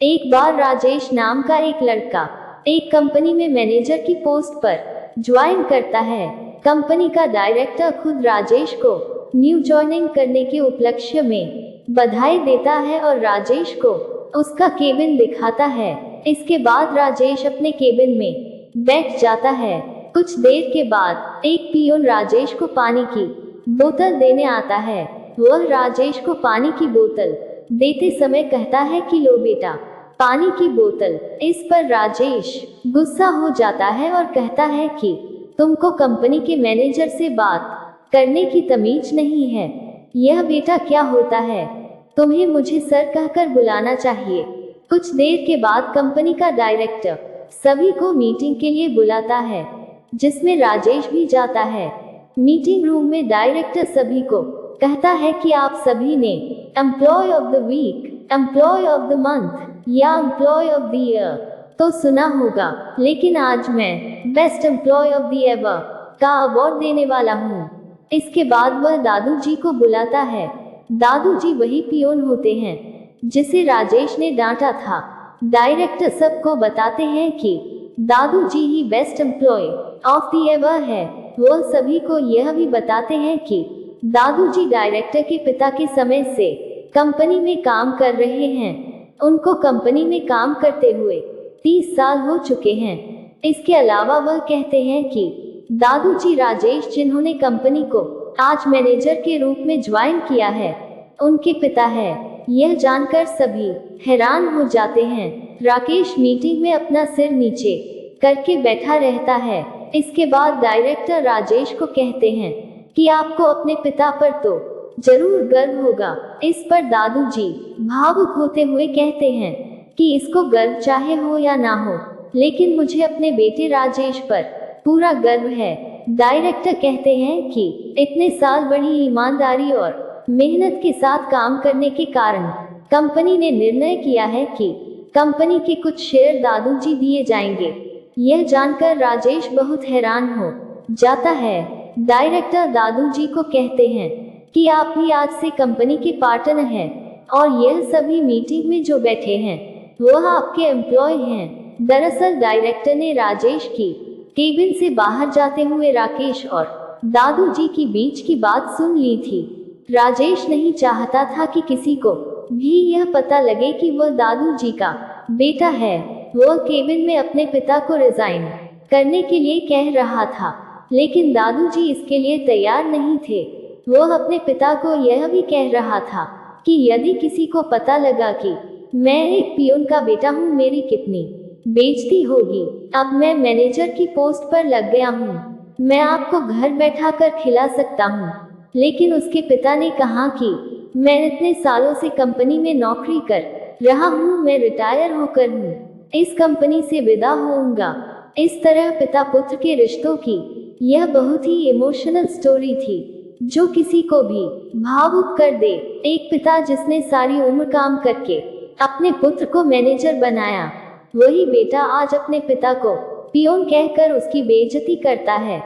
एक बार राजेश नाम का एक लड़का एक कंपनी में मैनेजर की पोस्ट पर ज्वाइन करता है। कंपनी का डायरेक्टर खुद राजेश को न्यू ज्वाइनिंग करने के उपलक्ष्य में बधाई देता है और राजेश को उसका केबिन दिखाता है। इसके बाद राजेश अपने केबिन में बैठ जाता है। कुछ देर के बाद एक पियून राजेश को पानी की बोतल देने आता है। वह राजेश को पानी की बोतल देते समय कहता है कि लो बेटा, पानी की बोतल। इस पर राजेश गुस्सा हो जाता है और कहता है कि तुमको कंपनी के मैनेजर से बात करने की तमीज नहीं है। यह बेटा क्या होता है, तुम्हें मुझे सर कहकर बुलाना चाहिए। कुछ देर के बाद कंपनी का डायरेक्टर सभी को मीटिंग के लिए बुलाता है, जिसमें राजेश भी जाता है। मीटिंग रूम में डायरेक्टर सभी को कहता है कि आप सभी ने employee of the week, employee of the month या एम्प्लॉय ऑफ द ईयर तो सुना होगा, लेकिन आज मैं best employ of the ever का अवार्ड देने वाला हूँ। इसके बाद वह दादू जी को बुलाता है। दादू जी वही पियोन होते हैं जिसे राजेश ने डांटा था। डायरेक्टर सबको बताते हैं कि दादू जी ही best employ of the ever है। वह सभी को यह भी बताते हैं कि दादू जी डायरेक्टर के पिता के समय से कंपनी में काम कर रहे हैं। उनको कंपनी में काम करते हुए 30 साल हो चुके हैं। इसके अलावा वह कहते हैं कि दादू जी राजेश जिन्होंने कंपनी को आज मैनेजर के रूप में ज्वाइन किया है, उनके पिता है। यह जानकर सभी हैरान हो जाते हैं। राकेश मीटिंग में अपना सिर नीचे करके बैठा रहता है। इसके बाद डायरेक्टर राजेश को कहते हैं कि आपको अपने पिता पर तो जरूर गर्व होगा। इस पर दादू जी भावुक होते हुए कहते हैं कि इसको गर्व चाहे हो या ना हो, लेकिन मुझे अपने बेटे राजेश पर पूरा गर्व है। डायरेक्टर कहते हैं कि इतने साल बड़ी ईमानदारी और मेहनत के साथ काम करने के कारण कंपनी ने निर्णय किया है कि कंपनी के कुछ शेयर दादू जी दिए जाएंगे। यह जानकर राजेश बहुत हैरान हो जाता है। डायरेक्टर दादू जी को कहते हैं कि आप ही आज से कंपनी के पार्टनर हैं और यह सभी मीटिंग में जो बैठे हैं वह आपके एम्प्लॉय हैं। दरअसल डायरेक्टर ने राजेश की केबिन से बाहर जाते हुए राकेश और दादू जी की बीच की बात सुन ली थी। राजेश नहीं चाहता था कि किसी को भी यह पता लगे कि वह दादू जी का बेटा है। वह केबिन में अपने पिता को रिजाइन करने के लिए कह रहा था, लेकिन दादू जी इसके लिए तैयार नहीं थे। वह अपने पिता को यह भी कह रहा था कि यदि किसी को पता लगा कि मैं एक पियून का बेटा हूँ, मेरी कितनी बेइज्जती होगी। अब मैं मैनेजर की पोस्ट पर लग गया हूँ, मैं आपको घर बैठा कर खिला सकता हूँ। लेकिन उसके पिता ने कहा कि मैं इतने सालों से कंपनी में नौकरी कर रहा हूँ, मैं रिटायर होकर हूँ इस कंपनी से विदा होऊंगा। इस तरह पिता पुत्र के रिश्तों की यह बहुत ही इमोशनल स्टोरी थी जो किसी को भी भावुक कर दे। एक पिता जिसने सारी उम्र काम करके अपने पुत्र को मैनेजर बनाया, वही बेटा आज अपने पिता को पियोन कहकर उसकी बेइज्जती करता है।